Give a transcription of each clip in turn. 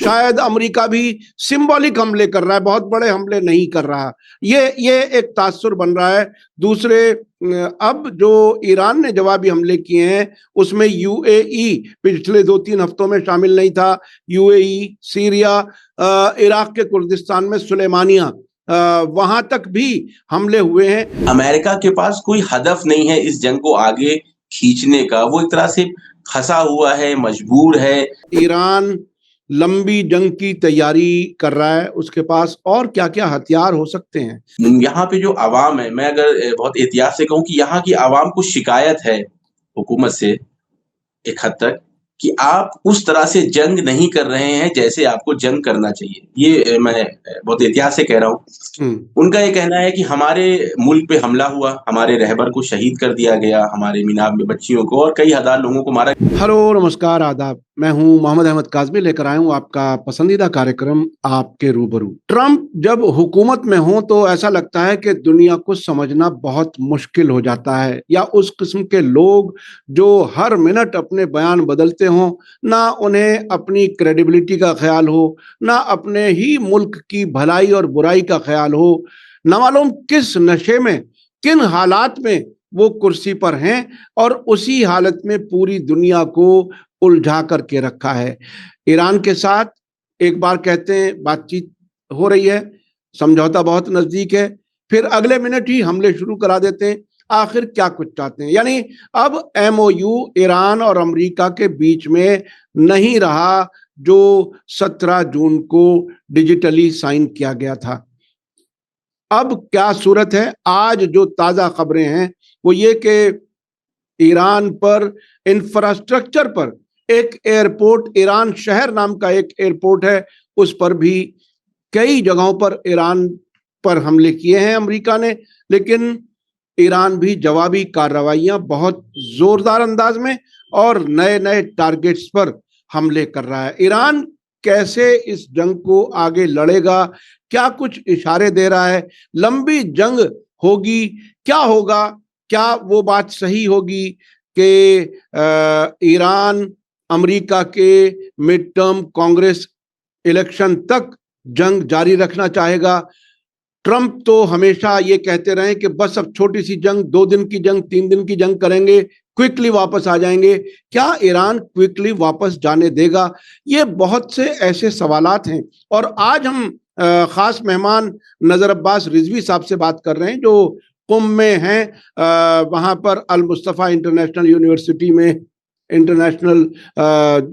शायद अमेरिका भी सिंबॉलिक हमले कर रहा है, बहुत बड़े हमले नहीं कर रहा। ये एक तासुर बन रहा है। दूसरे, अब जो ईरान ने जवाबी हमले किए हैं उसमें यूएई पिछले 2-3 हफ्तों में शामिल नहीं था। यूएई, सीरिया, इराक के कुर्दिस्तान में सुलेमानिया, वहां तक भी हमले हुए हैं। अमेरिका के पास कोई हदफ नहीं है इस जंग को आगे खींचने का, वो एक तरह से फंसा हुआ है, मजबूर है। ईरान लंबी जंग की तैयारी कर रहा है, उसके पास और क्या क्या हथियार हो सकते हैं? यहाँ पे जो आवाम है, मैं अगर बहुत एहतियात से कहूँ कि यहाँ की आवाम को शिकायत है हुकूमत से एक हद तक कि आप उस तरह से जंग नहीं कर रहे हैं जैसे आपको जंग करना चाहिए। ये मैं बहुत एहतियात से कह रहा हूँ। उनका ये कहना है कि हमारे मुल्क पे हमला हुआ, हमारे रहबर को शहीद कर दिया गया, हमारे मीनाब में बच्चियों को और कई हजार लोगों को मारा। हेलो, नमस्कार, आदाब। मैं हूं मोहम्मद अहमद काज़मी, लेकर आया हूं आपका पसंदीदा कार्यक्रम आपके रूबरू। ट्रंप जब हुकूमत में हो तो ऐसा लगता है कि दुनिया को समझना बहुत मुश्किल हो जाता है, या उस किस्म के लोग जो हर मिनट अपने बयान बदलते हों, ना उन्हें अपनी क्रेडिबिलिटी का ख्याल हो, ना अपने ही मुल्क की भलाई और बुराई का ख्याल हो, न मालूम किस नशे में, किन हालात में वो कुर्सी पर हैं और उसी हालत में पूरी दुनिया को उलझा करके रखा है। ईरान के साथ एक बार कहते हैं बातचीत हो रही है, समझौता बहुत नजदीक है, फिर अगले मिनट ही हमले शुरू करा देते हैं। आखिर क्या कुछ चाहते हैं? यानी अब एमओयू ईरान और अमेरिका के बीच में नहीं रहा जो 17 जून को डिजिटली साइन किया गया था। अब क्या सूरत है? आज जो ताजा खबरें हैं वो ये कि ईरान पर इंफ्रास्ट्रक्चर पर एक एयरपोर्ट, ईरान शहर नाम का एक एयरपोर्ट है, उस पर भी कई जगहों पर ईरान पर हमले किए हैं अमेरिका ने, लेकिन ईरान भी जवाबी कार्रवाइयां बहुत जोरदार अंदाज में और नए नए टारगेट्स पर हमले कर रहा है। ईरान कैसे इस जंग को आगे लड़ेगा, क्या कुछ इशारे दे रहा है? लंबी जंग होगी, क्या होगा? क्या वो बात सही होगी कि ईरान अमेरिका के मिड टर्म कांग्रेस इलेक्शन तक जंग जारी रखना चाहेगा? ट्रंप तो हमेशा ये कहते रहे कि बस अब छोटी सी जंग, 2 दिन की जंग, 3 दिन की जंग करेंगे, क्विकली वापस आ जाएंगे। क्या ईरान क्विकली वापस जाने देगा? ये बहुत से ऐसे सवालात हैं और आज हम खास मेहमान नजर अब्बास रिजवी साहब से बात कर रहे हैं जो कुम में हैं। वहां पर अल मुस्तफ़ा इंटरनेशनल यूनिवर्सिटी में इंटरनेशनल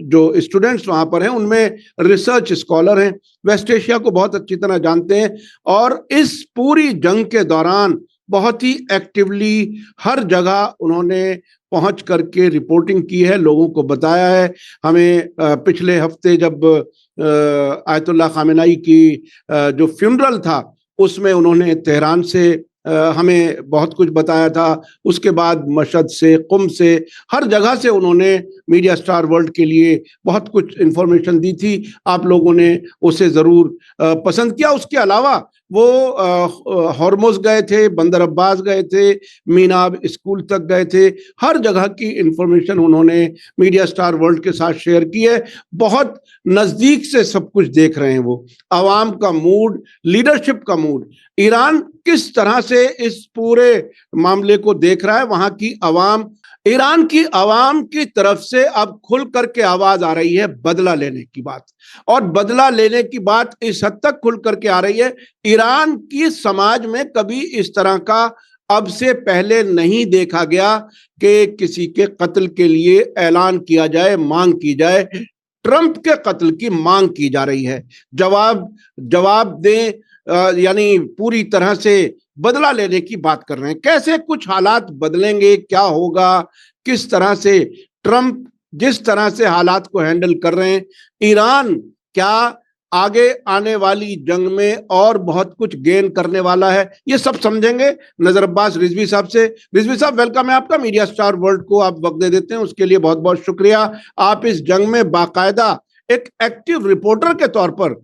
जो स्टूडेंट्स वहां पर हैं उनमें रिसर्च स्कॉलर हैं, वेस्ट एशिया को बहुत अच्छी तरह जानते हैं और इस पूरी जंग के दौरान बहुत ही एक्टिवली हर जगह उन्होंने पहुंच करके रिपोर्टिंग की है, लोगों को बताया है। हमें पिछले हफ्ते जब आयतुल्लाह खामेनेई की जो फ्यूनरल था उसमें उन्होंने तेहरान से हमें बहुत कुछ बताया था। उसके बाद मशहद से, कुम से, हर जगह से उन्होंने मीडिया स्टार वर्ल्ड के लिए बहुत कुछ इंफॉर्मेशन दी थी। आप लोगों ने उसे ज़रूर पसंद किया। उसके अलावा वो हॉर्मुज़ गए थे, बंदर अब्बास गए थे, मीनाब स्कूल तक गए थे, हर जगह की इंफॉर्मेशन उन्होंने मीडिया स्टार वर्ल्ड के साथ शेयर की है। बहुत नज़दीक से सब कुछ देख रहे हैं वो, आवाम का मूड, लीडरशिप का मूड, ईरान किस तरह से इस पूरे मामले को देख रहा है, वहां की आवाम, ईरान की आवाम की तरफ से अब खुल करके आवाज आ रही है बदला लेने की बात। और बदला लेने की बात इस हद तक खुल करके आ रही है, ईरान की समाज में कभी इस तरह का अब से पहले नहीं देखा गया कि किसी के कत्ल के लिए ऐलान किया जाए, मांग की जाए। ट्रंप के कत्ल की मांग की जा रही है, जवाब दें, यानी पूरी तरह से बदला लेने की बात कर रहे हैं। कैसे कुछ हालात बदलेंगे, क्या होगा, किस तरह से ट्रंप जिस तरह से हालात को हैंडल कर रहे हैं, ईरान क्या आगे आने वाली जंग में और बहुत कुछ गेन करने वाला है, ये सब समझेंगे नजर अब्बास रिजवी साहब से। रिजवी साहब, वेलकम है आपका। मीडिया स्टार वर्ल्ड को आप वक्त दे देते हैं, उसके लिए बहुत बहुत शुक्रिया। आप इस जंग में बाकायदा एक एक्टिव रिपोर्टर के तौर पर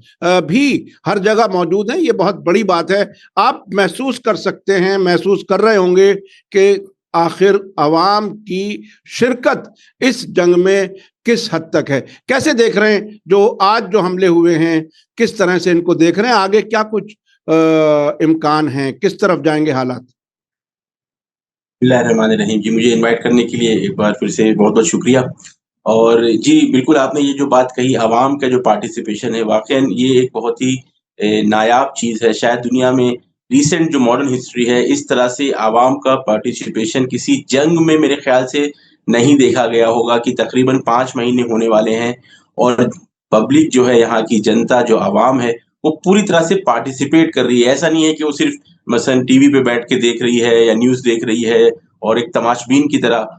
भी हर जगह मौजूद हैं, ये बहुत बड़ी बात है। आप महसूस कर सकते हैं, महसूस कर रहे होंगे कि आखिर अवाम की शिरकत इस जंग में किस हद तक है? कैसे देख रहे हैं जो आज जो हमले हुए हैं, किस तरह से इनको देख रहे हैं? आगे क्या कुछ इम्कान है, किस तरफ जाएंगे हालात? बिस्मिल्लाहिर्रहमानिर्रहीम जी, मुझे इनवाइट करने के लिए एक बार फिर से बहुत-बहुत शुक्रिया। और जी, बिल्कुल आपने ये जो बात कही अवाम का जो पार्टिसिपेशन है वाक़ईन ये एक बहुत ही नायाब चीज़ है। शायद दुनिया में रीसेंट जो मॉडर्न हिस्ट्री है इस तरह से अवाम का पार्टिसिपेशन किसी जंग में मेरे ख़्याल से नहीं देखा गया होगा कि तकरीबन 5 महीने होने वाले हैं और पब्लिक जो है यहाँ की जनता जो अवाम है, वो पूरी तरह से पार्टिसिपेट कर रही है। ऐसा नहीं है कि वो सिर्फ़ मसलन टीवी पे बैठ के देख रही है या न्यूज़ देख रही है और एक तमाशबीन की तरह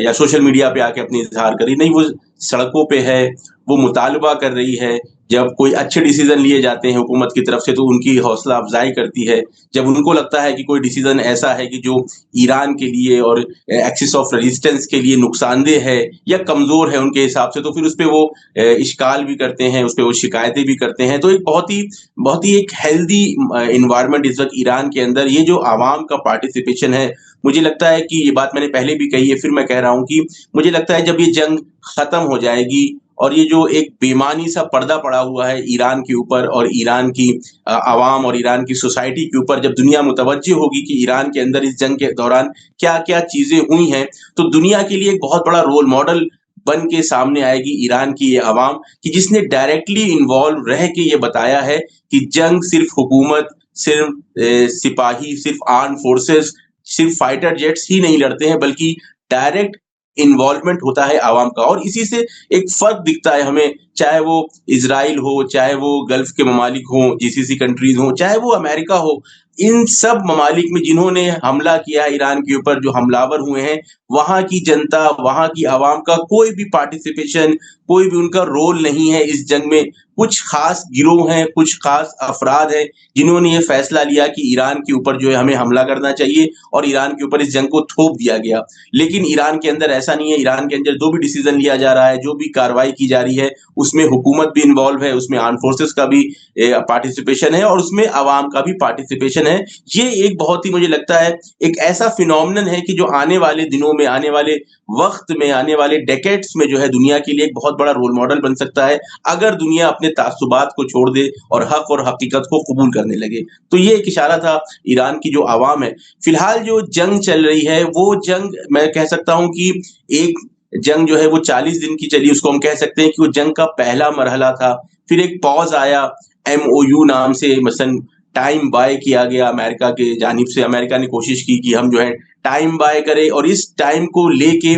या सोशल मीडिया पे आके अपनी इज़हार कर रही, नहीं वो सड़कों पे है, वो मुतालबा कर रही है। जब कोई अच्छे डिसीज़न लिए जाते हैं हुकूमत की तरफ से तो उनकी हौसला अफ़ज़ाई करती है। जब उनको लगता है कि कोई डिसीज़न ऐसा है कि जो ईरान के लिए और एक्सिस ऑफ रेजिस्टेंस के लिए नुकसानदेह है या कमज़ोर है उनके हिसाब से, तो फिर उसपे वो इश्काल भी करते हैं, उसपे वो शिकायतें भी करते हैं। तो एक बहुत ही एक हेल्दी एनवायरनमेंट इस वक़्त ईरान के अंदर ये जो अवाम का पार्टिसिपेशन है, मुझे लगता है कि ये बात मैंने पहले भी कही है, फिर मैं कह रहा हूँ कि मुझे लगता है जब ये जंग खत्म हो जाएगी और ये जो एक बेईमानी सा पर्दा पड़ा हुआ है ईरान के ऊपर और ईरान की अवाम और ईरान की सोसाइटी के ऊपर, जब दुनिया मुतवज्जो होगी कि ईरान के अंदर इस जंग के दौरान क्या-क्या चीज़ें हुई हैं, तो दुनिया के लिए एक बहुत बड़ा रोल मॉडल बन के सामने आएगी ईरान की ये अवाम कि जिसने डायरेक्टली इन्वॉल्व रह के ये बताया है कि जंग सिर्फ़ हुकूमत, सिर्फ़ सिपाही, सिर्फ़ आर्म्ड फोर्सेस, सिर्फ फाइटर जेट्स ही नहीं लड़ते हैं बल्कि डायरेक्ट इन्वॉल्वमेंट होता है आवाम का और इसी से एक फ़र्क दिखता है हमें, चाहे वो इज़राइल हो, चाहे वो गल्फ़ के ममालिक हों, जीसीसी कंट्रीज़ हों, चाहे वो अमेरिका हो। इन सब ममालिक में जिन्होंने हमला किया ईरान के ऊपर जो हमलावर हुए हैं, वहाँ की जनता, वहाँ की आवाम का कोई भी पार्टिसिपेशन, कोई भी उनका रोल नहीं है इस जंग में। कुछ ख़ास गिरोह हैं, कुछ ख़ास अफ़राद हैं, जिन्होंने ये फ़ैसला लिया कि ईरान के ऊपर जो है हमें हमला करना चाहिए और ईरान के ऊपर इस जंग को थोप दिया गया। लेकिन ईरान के अंदर ऐसा नहीं है, ईरान के अंदर जो भी डिसीज़न लिया जा रहा है, जो भी कार्रवाई की जा रही है, उसमें हुकूमत भी इन्वॉल्व है, उसमें आर्म्ड फोर्सेस का भी पार्टिसिपेशन है और उसमें अवाम का भी पार्टिसिपेशन है। ये एक बहुत ही मुझे लगता है, एक ऐसा फिनोमिनन है कि जो आने वाले दिनों में, आने वाले वक़्त में, आने वाले डेकेड्स में जो है दुनिया के लिए एक बहुत बड़ा रोल मॉडल बन सकता है, अगर दुनिया अपने तासुबात को छोड़ दे और हक़ और हकीकत को कबूल करने लगे। तो ये एक इशारा था ईरान की जो अवाम है। फिलहाल जो जंग चल रही है, वो जंग मैं कह सकता हूँ कि एक जंग जो है वो 40 दिन की चली, उसको हम कह सकते हैं कि वो जंग का पहला मरहला था। फिर एक पॉज़ आया, एमओयू नाम से मसलन टाइम बाय किया गया अमेरिका के जानिब से। अमेरिका ने कोशिश की कि हम जो है टाइम बाय करें और इस टाइम को लेके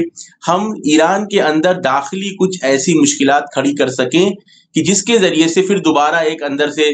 हम ईरान के अंदर दाखिली कुछ ऐसी मुश्किलात खड़ी कर सकें कि जिसके ज़रिए से फिर दोबारा एक अंदर से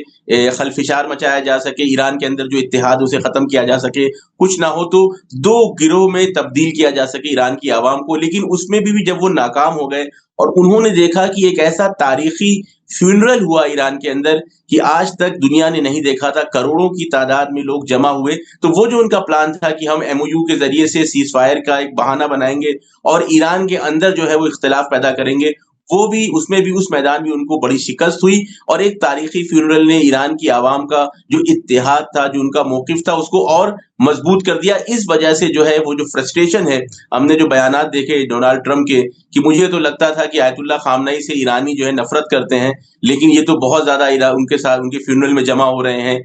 खलफिशार मचाया जा सके, ईरान के अंदर जो इत्तेहाद उसे ख़त्म किया जा सके, कुछ ना हो तो 2 गिरोह में तब्दील किया जा सके ईरान की आवाम को। लेकिन उसमें भी जब वो नाकाम हो गए और उन्होंने देखा कि एक ऐसा तारीख़ी फ्यूनरल हुआ ईरान के अंदर कि आज तक दुनिया ने नहीं देखा था, करोड़ों की तादाद में लोग जमा हुए। तो वो जो उनका प्लान था कि हम एमओयू के ज़रिए से सीज़फायर का एक बहाना बनाएँगे और ईरान के अंदर जो है वो इख्तिलाफ पैदा करेंगे, वो भी उसमें भी उस मैदान में उनको बड़ी शिकस्त हुई और एक तारीख़ी फ्यूनरल ने ईरान की आवाम का जो इत्तेहाद था, जो उनका मौक़िफ़ था, उसको और मज़बूत कर दिया। इस वजह से जो है वो जो फ्रस्ट्रेशन है, हमने जो बयानात देखे डोनाल्ड ट्रम्प के कि मुझे तो लगता था कि आयतुल्लाह ख़ामनई से ईरानी जो है नफ़रत करते हैं, लेकिन ये तो बहुत ज़्यादा उनके साथ उनके फ्यूनरल में जमा हो रहे हैं।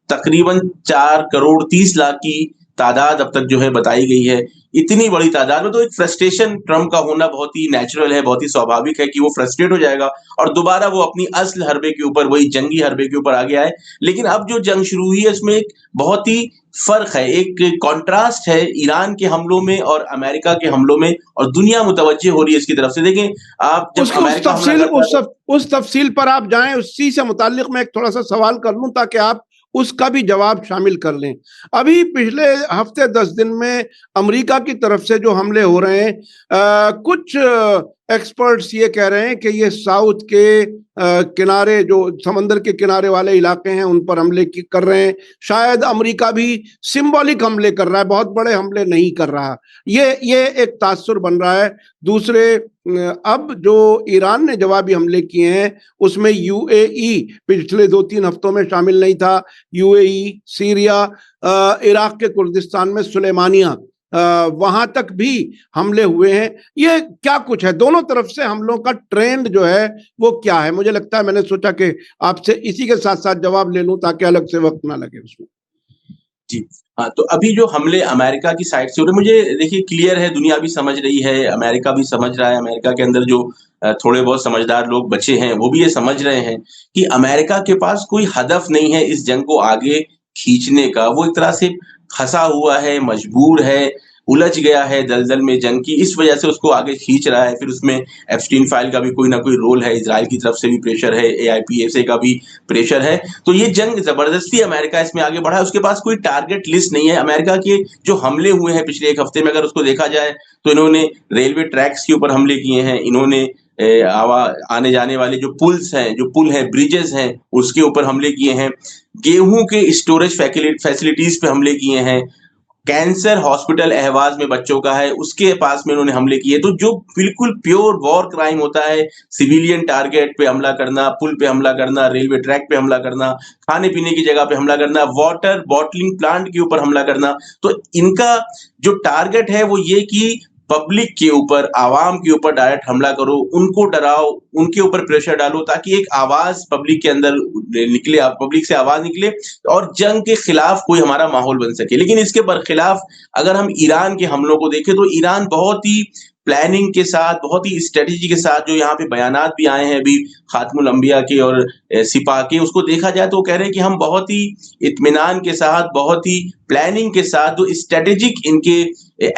तकरीबन 4 करोड़ 30 लाख की तादाद अब तक जो है बताई गई है। इतनी बड़ी तादाद में तो एक फ्रस्ट्रेशन ट्रम्प का होना बहुत ही नेचुरल है, बहुत ही स्वाभाविक है कि वो फ्रस्ट्रेट हो जाएगा और दोबारा वो अपनी अस्ल हरबे के ऊपर, वही जंगी हरबे के ऊपर आ गया है। लेकिन अब जो जंग शुरू हुई है उसमें एक बहुत ही फ़र्क है, एक कॉन्ट्रास्ट है ईरान के हमलों में और अमेरिका के हमलों में और दुनिया मुतवज्जो हो रही है इसकी तरफ से। देखें, आप जब अमेरिका हमला करता है उस तफसील पर आप जाएं, उसी से मुताल्लिक मैं एक थोड़ा सा सवाल कर लूं ताकि आप उसका भी जवाब शामिल कर लें। अभी पिछले हफ्ते 10 दिन में अमेरिका की तरफ से जो हमले हो रहे हैं, कुछ एक्सपर्ट्स ये कह रहे हैं कि ये साउथ के किनारे, जो समंदर के किनारे वाले इलाके हैं, उन पर हमले कर रहे हैं। शायद अमेरिका भी सिंबॉलिक हमले कर रहा है, बहुत बड़े हमले नहीं कर रहा। ये एक तासुर बन रहा है। दूसरे, अब जो ईरान ने जवाबी हमले किए हैं उसमें यूएई पिछले 2-3 हफ्तों में शामिल नहीं था। यूएई, सीरिया, इराक के कुर्दिस्तान में सुलेमानिया, वहां तक भी हमले हुए हैं। ये क्या कुछ है, दोनों तरफ से हमलों का ट्रेंड जो है वो क्या है? मुझे लगता है, मैंने सोचा कि आपसे इसी के साथ साथ जवाब ले लूं ताकि अलग से वक्त ना लगे उसमें। जी। हाँ, तो अभी जो हमले अमेरिका की साइड से हो रहे, मुझे देखिए क्लियर है, दुनिया भी समझ रही है, अमेरिका भी समझ रहा है, अमेरिका के अंदर जो थोड़े बहुत समझदार लोग बचे हैं, वो भी ये समझ रहे हैं कि अमेरिका के पास कोई हदफ नहीं है इस जंग को आगे खींचने का। वो एक तरह से फँसा हुआ है, मजबूर है, उलझ गया है दलदल में जंग की, इस वजह से उसको आगे खींच रहा है। फिर उसमें एप्स्टीन फाइल का भी कोई ना कोई रोल है, इज़राइल की तरफ से भी प्रेशर है, एआईपीएसए का भी प्रेशर है। तो ये जंग ज़बरदस्ती अमेरिका इसमें आगे बढ़ा है, उसके पास कोई टारगेट लिस्ट नहीं है। अमेरिका के जो हमले हुए हैं पिछले 1 हफ्ते में, अगर उसको देखा जाए, तो इन्होंने रेलवे ट्रैक्स के ऊपर हमले किए हैं, इन्होंने आने जाने वाले जो पुल्स हैं, जो पुल हैं, ब्रिजेस हैं, उसके ऊपर हमले किए हैं, गेहूँ के स्टोरेज फैसिलिटीज़ पे हमले किए हैं, कैंसर हॉस्पिटल अहवाज में बच्चों का है, उसके पास में उन्होंने हमले किए। तो जो बिल्कुल प्योर वॉर क्राइम होता है, सिविलियन टारगेट पे हमला करना, पुल पे हमला करना, रेलवे ट्रैक पे हमला करना, खाने-पीने की जगह पे हमला करना, वाटर बॉटलिंग प्लांट के ऊपर हमला करना। तो इनका जो टारगेट है वो ये कि पब्लिक के ऊपर, आवाम के ऊपर डायरेक्ट हमला करो, उनको डराओ, उनके ऊपर प्रेशर डालो, ताकि एक आवाज़ पब्लिक के अंदर निकले, पब्लिक से आवाज़ निकले और जंग के खिलाफ कोई हमारा माहौल बन सके। लेकिन इसके बरखिलाफ अगर हम ईरान के हमलों को देखें, तो ईरान बहुत ही प्लानिंग के साथ, बहुत ही स्ट्रेटेजी के साथ, जो यहाँ पे बयानात भी आए हैं अभी खातमुल अंबिया के और सिपा के, उसको देखा जाए तो वो कह रहे हैं कि हम बहुत ही इत्मीनान के साथ, बहुत ही प्लानिंग के साथ, जो स्ट्रेटेजिक इनके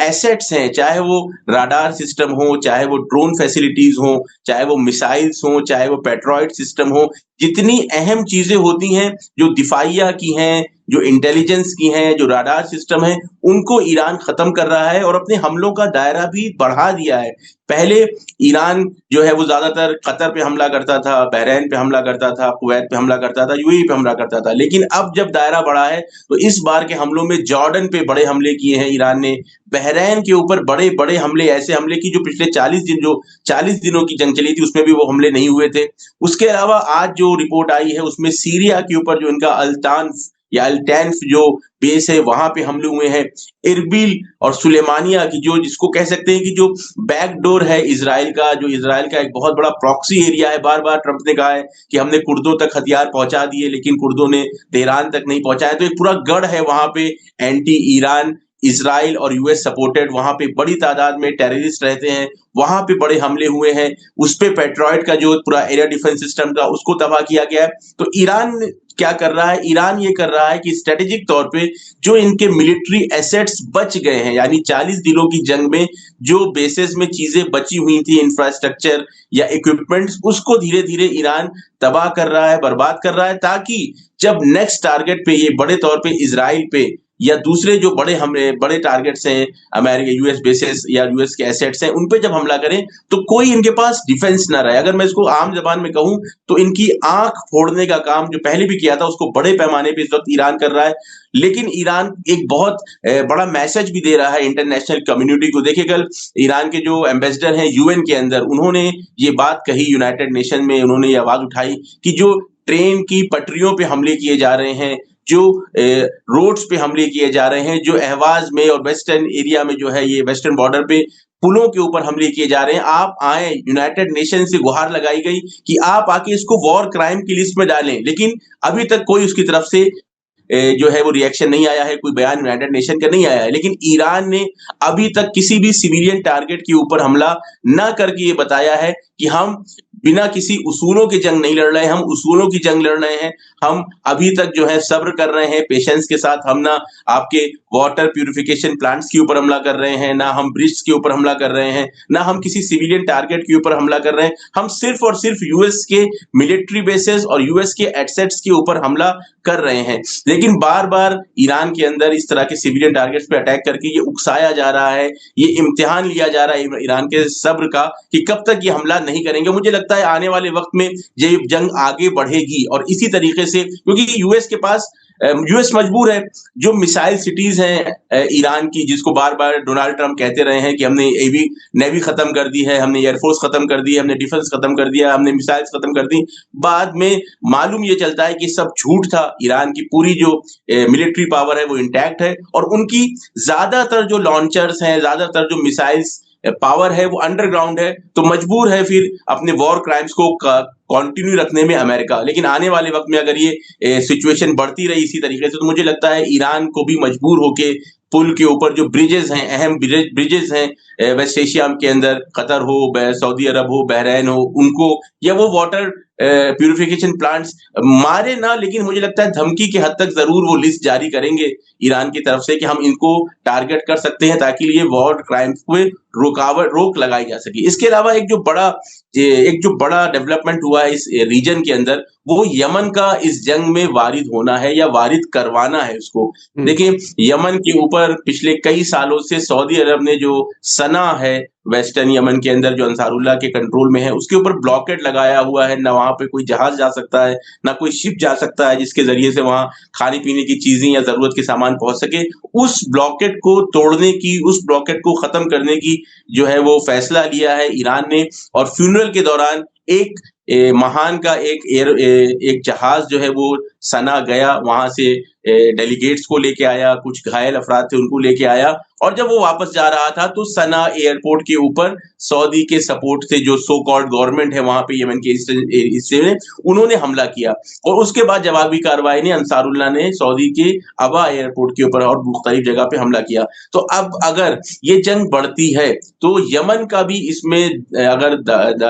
एसेट्स हैं, चाहे वो राडार सिस्टम हो, चाहे वो ड्रोन फैसिलिटीज हो, चाहे वो मिसाइल्स हो, चाहे वो पेट्रॉइड सिस्टम हो, जितनी अहम चीजें होती हैं, जो दिफाइया की हैं, जो इंटेलिजेंस की हैं, जो राडार सिस्टम है, उनको ईरान खत्म कर रहा है और अपने हमलों का दायरा भी बढ़ा दिया है। पहले ईरान जो है वो ज्यादातर कतर पे हमला करता था, बहरीन पे हमला करता था, कुवैत पे हमला करता था, यूएई पे हमला करता था। लेकिन अब जब दायरा बढ़ा है, तो इस बार के हमलों में जॉर्डन पे बड़े हमले किए हैं ईरान ने, बहरीन के ऊपर बड़े-बड़े हमले, ऐसे हमले की जो पिछले 40 दिनों की जंग चली थी, उसमें भी वो हमले नहीं हुए थे। उसके अलावा आज जो रिपोर्ट आई है, उसमें सीरिया के ऊपर जो इनका अल्तान्फ या अल्टैन्फ जो बेस है, वहां पे हमले हुए हैं। इरबिल और सुलेमानिया की, जो जिसको कह सकते हैं कि जो बैकडोर है इजराइल का, जो इजराइल का एक बहुत बड़ा प्रॉक्सी एरिया है। बार बार ट्रंप ने कहा है कि हमने कुर्दों तक हथियार पहुंचा दिए, लेकिन कुर्दों ने तेहरान तक नहीं पहुंचाया। तो एक पूरा गढ़ है वहां पे, एंटी ईरान, इजराइल और यूएस सपोर्टेड, वहां पे बड़ी तादाद में टेररिस्ट रहते हैं, वहां पे बड़े हमले हुए हैं। उस पे पेट्रॉइड का जो पूरा एरिया डिफेंस सिस्टम था, उसको तबाह किया गया है। तो ईरान क्या कर रहा है? ईरान ये कर रहा है कि स्ट्रेटेजिक तौर पे जो इनके मिलिट्री एसेट्स बच गए हैं, यानी 40 दिनों की जंग में जो बेसेस में चीजें बची हुई थी, इंफ्रास्ट्रक्चर या इक्विपमेंट्स, उसको धीरे-धीरे ईरान तबाह कर रहा है, बर्बाद कर रहा है, ताकि जब नेक्स्ट टारगेट पे, ये बड़े तौर पे इजराइल पे या दूसरे जो बड़े हमले, बड़े टारगेट्स हैं, अमेरिका यूएस बेसेस या यूएस के एसेट्स हैं, उन पे जब हमला करें, तो कोई इनके पास डिफेंस ना रहे। अगर मैं इसको आम जबान में कहूं, तो इनकी आंख फोड़ने का काम जो पहले भी किया था, उसको बड़े पैमाने पे इस वक्त ईरान कर रहा है। लेकिन ईरान एक बहुत बड़ा मैसेज भी दे रहा है इंटरनेशनल कम्युनिटी को। देखिए, कल ईरान के जो एम्बेसडर हैं यूएन के अंदर, उन्होंने ये बात कही यूनाइटेड नेशन में, उन्होंने ये आवाज उठाई कि जो ट्रेन की पटरियों पे हमले किए जा रहे हैं, जो रोड्स पे हमले किए जा रहे हैं, जो अहवाज में और वेस्टर्न एरिया में जो है, ये वेस्टर्न बॉर्डर पे पुलों के ऊपर हमले किए जा रहे हैं, आप आए, यूनाइटेड नेशन से गुहार लगाई गई कि आप आके इसको वॉर क्राइम की लिस्ट में डालें। लेकिन अभी तक कोई उसकी तरफ से जो है वो रिएक्शन नहीं आया है, कोई बयान यूनाइटेड नेशन का नहीं आया है। लेकिन ईरान ने अभी तक किसी भी सिविलियन टारगेट के ऊपर हमला ना करके ये बताया है कि हम बिना किसी उसूलों की जंग नहीं लड़ रहे हैं, हम उसूलों की जंग लड़ रहे हैं। हम अभी तक जो है सब्र कर रहे हैं, पेशेंस के साथ। हम ना आपके वाटर प्यूरिफिकेशन प्लांट्स के ऊपर हमला कर रहे हैं, ना हम ब्रिज के ऊपर हमला कर रहे हैं, ना हम किसी सिविलियन टारगेट के ऊपर हमला कर रहे हैं। हम सिर्फ और सिर्फ यूएस के मिलिट्री बेसेस और यूएस के एसेट्स के ऊपर हमला कर रहे हैं। लेकिन बार बार ईरान के अंदर इस तरह के सिविलियन टारगेट्स पे अटैक करके ये उकसाया जा रहा है, ये इम्तिहान लिया जा रहा है ईरान के सब्र का कि कब तक ये हमला नहीं करेंगे। मुझे लगता है आने वाले वक्त में ये जंग आगे बढ़ेगी और इसी तरीके से, क्योंकि यूएस के पास यूएस मजबूर है। जो मिसाइल सिटीज हैं ईरान की, जिसको बार-बार डोनाल्ड ट्रंप कहते रहे हैं कि हमने नेवी खत्म कर दी है, हमने एयरफोर्स खत्म कर दी है, हमने डिफेंस खत्म कर दिया, हमने मिसाइल्स खत्म कर दी। बाद में मालूम ये चलता है कि सब झूठ था। ईरान की पूरी जो मिलिट्री पावर है वो इंटैक्ट है, और उनकी ज्यादातर जो लॉन्चर्स हैं, ज्यादातर जो मिसाइल्स पावर है वो अंडरग्राउंड है। तो मजबूर है फिर अपने वॉर क्राइम्स को कंटिन्यू रखने में अमेरिका। लेकिन आने वाले वक्त में अगर ये सिचुएशन बढ़ती रही इसी तरीके से, तो मुझे लगता है ईरान को भी मजबूर होके पुल के ऊपर जो ब्रिजेस हैं, अहम ब्रिजेस हैं वेस्ट एशिया के अंदर, कतर हो, सऊदी अरब हो, बहरीन हो, उनको, या वो वाटर प्यूरिफिकेशन प्लांट्स मारे ना, लेकिन मुझे लगता है धमकी के हद तक जरूर वो लिस्ट जारी करेंगे ईरान की तरफ से कि हम इनको टारगेट कर सकते हैं, ताकि ये वॉर क्राइम्स पे रोक लगाई जा सके। इसके अलावा एक जो बड़ा डेवलपमेंट हुआ है इस रीजन के अंदर, वो यमन का इस जंग में वारिद होना है या वारिद करवाना है उसको। देखिए, यमन के ऊपर पिछले कई सालों से सऊदी अरब ने जो सना है वेस्टर्न यमन के अंदर, जो अंसारुल्लाह के कंट्रोल में है, उसके ऊपर ब्लॉकेट लगाया हुआ है। ना वहां पे कोई जहाज जा सकता है, ना कोई शिप जा सकता है जिसके जरिए से वहां खाने पीने की चीजें या जरूरत के सामान पहुंच सके। उस ब्लॉकेट को तोड़ने की, उस ब्लॉकेट को खत्म करने की जो है वो फैसला लिया है ईरान ने। और फ्यूनरल के दौरान एक महान का एक जहाज जो है वो सना गया, वहां से डेलीगेट्स को लेके आया, कुछ घायल अफराद थे उनको लेके आया, और जब वो वापस जा रहा था तो सना एयरपोर्ट के ऊपर सऊदी के सपोर्ट से जो सो कॉल्ड गवर्नमेंट है वहां पे यमन के हिस्से में, उन्होंने हमला किया। और उसके बाद जवाबी कार्रवाई ने अंसारुल्लाह ने सऊदी के अबा एयरपोर्ट के ऊपर और मुख्तलिफ जगह पे हमला किया। तो अब अगर ये जंग बढ़ती है तो यमन का भी इसमें अगर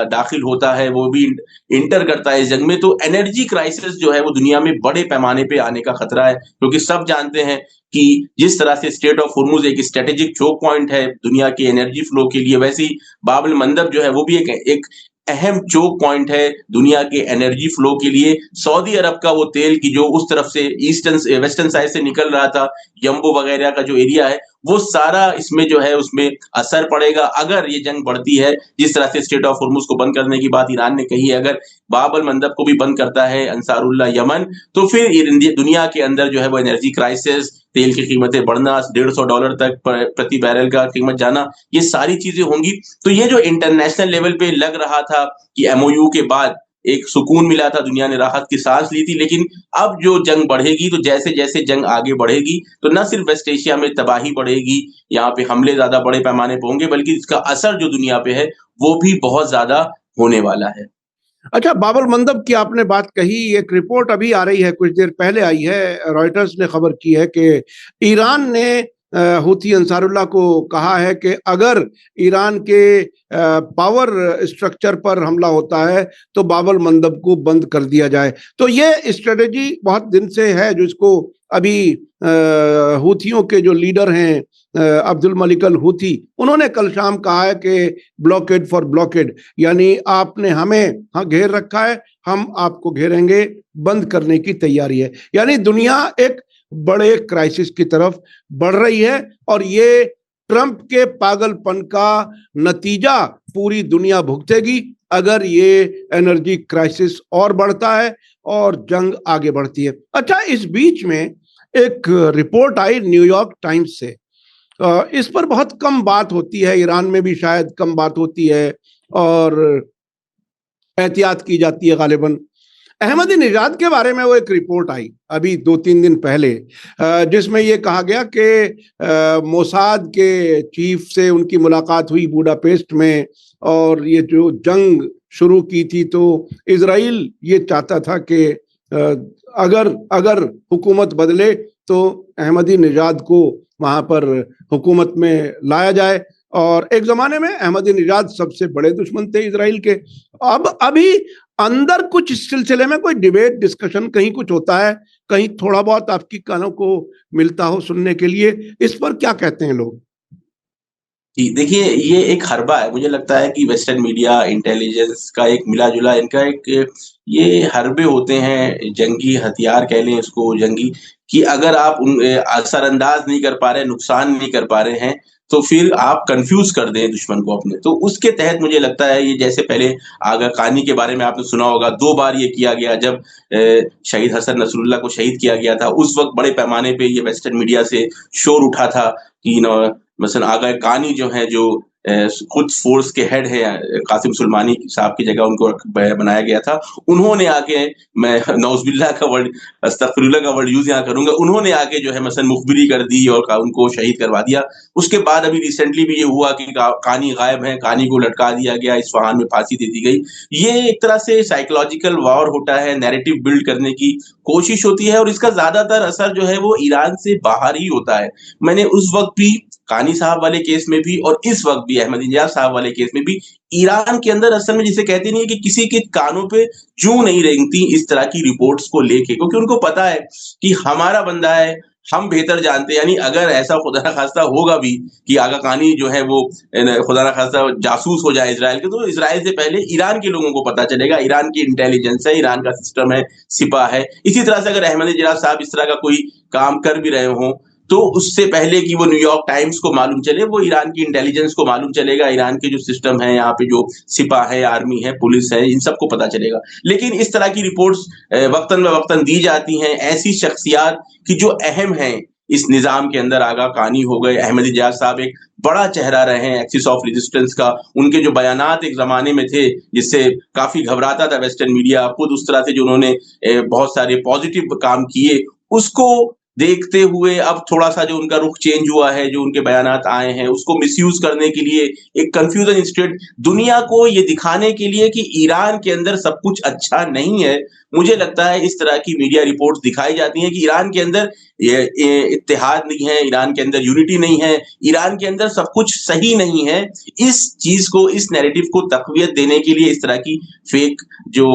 दाखिल होता है, वो भी इंटर करता है इस जंग में, तो एनर्जी क्राइसिस जो है वो दुनिया में बड़े पैमाने पे आने का खतरा है। क्योंकि सब जानते हैं कि जिस तरह से स्ट्रेट ऑफ हुर्मुज एक स्ट्रेटेजिक चोक पॉइंट है दुनिया के एनर्जी फ्लो के लिए, वैसे ही बाब अल मंदब जो है वो भी एक अहम चोक पॉइंट है दुनिया के एनर्जी फ्लो के लिए। सऊदी अरब का वो तेल की जो उस तरफ से वेस्टर्न साइड से निकल रहा था, यम्बो वगैरह का जो एरिया है, वो सारा इसमें जो है उसमें असर पड़ेगा अगर ये जंग बढ़ती है। जिस तरह से स्ट्रेट ऑफ हुर्मुज को बंद करने की बात ईरान ने कही है, अगर बाब अल मंदब को भी बंद करता है अंसारुल्लाह यमन, तो फिर दुनिया के अंदर जो है वो एनर्जी क्राइसिस, तेल की कीमतें बढ़ना, $150 तक प्रति बैरल का कीमत जाना, ये सारी चीजें होंगी। तो ये जो इंटरनेशनल लेवल पे लग रहा था कि एमओयू के बाद एक सुकून मिला था, दुनिया ने राहत की सांस ली थी, लेकिन अब जो जंग बढ़ेगी, तो जैसे जैसे जंग आगे बढ़ेगी तो न सिर्फ वेस्ट एशिया में तबाही बढ़ेगी, यहाँ पे हमले ज्यादा बड़े पैमाने पे होंगे, बल्कि इसका असर जो दुनिया पे है वो भी बहुत ज्यादा होने वाला है। अच्छा, बाब अल मंदब की आपने बात कही, एक रिपोर्ट अभी आ रही है, कुछ देर पहले आई है, रॉयटर्स ने खबर की है कि ईरान ने हूथी अंसारुल्लाह को कहा है कि अगर ईरान के पावर स्ट्रक्चर पर हमला होता है तो बाब अल मंदब को बंद कर दिया जाए। तो ये स्ट्रेटेजी बहुत दिन से है, जो इसको अभी हूथियों के जो लीडर हैं अब्दुल मलिक अल हूथी, उन्होंने कल शाम कहा है कि ब्लॉकेड फॉर ब्लॉकेड, यानी आपने हमें घेर रखा है, हम आपको घेरेंगे, बंद करने की तैयारी है। यानी दुनिया एक बड़े क्राइसिस की तरफ बढ़ रही है, और ये ट्रंप के पागलपन का नतीजा पूरी दुनिया भुगतेगी अगर ये एनर्जी क्राइसिस और बढ़ता है और जंग आगे बढ़ती है। अच्छा, इस बीच में एक रिपोर्ट आई न्यूयॉर्क टाइम्स से, इस पर बहुत कम बात होती है, ईरान में भी शायद कम बात होती है और एहतियात की जाती है गालिबन। अहमदी निजाद के बारे में वो एक रिपोर्ट आई अभी 2-3 दिन पहले, जिसमें ये कहा गया कि मोसाद के चीफ से उनकी मुलाकात हुई बुडापेस्ट में, और ये जो जंग शुरू की थी तो इजराइल ये चाहता था कि अगर हुकूमत बदले तो अहमदी निजाद को वहां पर हुकूमत में लाया जाए। और एक जमाने में अहमदी निजाद सबसे बड़े दुश्मन थे इजराइल के। अब अभी अंदर कुछ इस सिलसिले में कोई डिबेट डिस्कशन कहीं कुछ होता है, कहीं थोड़ा बहुत आपकी कानों को मिलता हो सुनने के लिए, इस पर क्या कहते हैं लोग? जी, देखिए, ये एक हरबा है। मुझे लगता है कि वेस्टर्न मीडिया इंटेलिजेंस का एक मिला-जुला इनका एक ये हरबे होते हैं, जंगी हथियार कह लें इसको, जंगी, कि अगर आप असरअंदाज नहीं कर पा रहे, नुकसान नहीं कर पा रहे हैं, तो फिर आप कंफ्यूज कर दें दुश्मन को अपने। तो उसके तहत मुझे लगता है ये, जैसे पहले आगा खानी के बारे में आपने सुना होगा, 2 बार ये किया गया। जब शहीद हसन नसरुल्लाह को शहीद किया गया था, उस वक़्त बड़े पैमाने पे ये वेस्टर्न मीडिया से शोर उठा था कि मसलन आगा खानी जो है, जो कुद्स फ़ोर्स के हेड है, कासिम सुलेमानी साहब की जगह उनको बनाया गया था। उन्होंने आके, मैं नौज़ुबिल्लाह का वर्ड, अस्तगफिरुल्लाह का वर्ड यूज़ यहाँ करूँगा, उन्होंने आके जो है मसलन मुखबिरी कर दी और उनको शहीद करवा दिया। उसके बाद अभी रिसेंटली भी ये हुआ कि कानी गायब है, कानी को लटका दिया गया, इस्फ़हान में फांसी दे दी गई। ये एक तरह से साइकोलॉजिकल वॉर होता है, नैरेटिव बिल्ड करने की कोशिश होती है, और इसका ज़्यादातर असर जो है वो ईरान से बाहर ही होता है। मैंने उस वक़्त भी कानी साहब वाले केस में भी, और इस वक़्त भी अहमदीनेजाद साहब वाले केस में भी, ईरान के अंदर असल में जिसे कहते नहीं है कि किसी के कानों पे जूं नहीं रेंगती इस तरह की रिपोर्ट्स को लेके, क्योंकि उनको पता है कि हमारा बंदा है, हम बेहतर जानते हैं। यानी अगर ऐसा खुदा ना खास्ता होगा भी कि आगा खानी जो है वो खुदा ना खास्ता जासूस हो जाए इजराइल के, तो इजराइल से पहले ईरान के लोगों को पता चलेगा। ईरान की इंटेलिजेंस है, ईरान का सिस्टम है, सिपा है। इसी तरह से अगर अहमदीनेजाद साहब इस तरह का कोई काम कर भी रहे हों, तो उससे पहले कि वो न्यूयॉर्क टाइम्स को मालूम चले, वो ईरान की इंटेलिजेंस को मालूम चलेगा, ईरान के जो सिस्टम है, यहाँ पे जो सिपा है, आर्मी है, पुलिस है, इन सबको पता चलेगा। लेकिन इस तरह की रिपोर्ट्स वक्तन-ब-वक्तन दी जाती हैं, ऐसी शख्सियात की जो अहम हैं इस निज़ाम के अंदर। आगा खानी हो गए, अहमदीनेजाद साहब एक बड़ा चेहरा रहे हैं एक्सिस ऑफ रेजिस्टेंस का। उनके जो बयानात एक ज़माने में थे, जिससे काफ़ी घबराता था वेस्टर्न मीडिया, खुद उस तरह से जो उन्होंने बहुत सारे पॉजिटिव काम किए, उसको देखते हुए अब थोड़ा-सा जो उनका रुख चेंज हुआ है, जो उनके बयानात आए हैं, उसको मिसयूज़ करने के लिए एक कन्फ्यूज़न इंस्टेड दुनिया को ये दिखाने के लिए कि ईरान के अंदर सब कुछ अच्छा नहीं है। मुझे लगता है इस तरह की मीडिया रिपोर्ट्स दिखाई जाती हैं कि ईरान के अंदर ये इत्तेहाद नहीं है, ईरान के अंदर यूनिटी नहीं है, ईरान के अंदर सब कुछ सही नहीं है। इस चीज़ को, इस नैरेटिव को तक़वियत देने के लिए इस तरह की फेक जो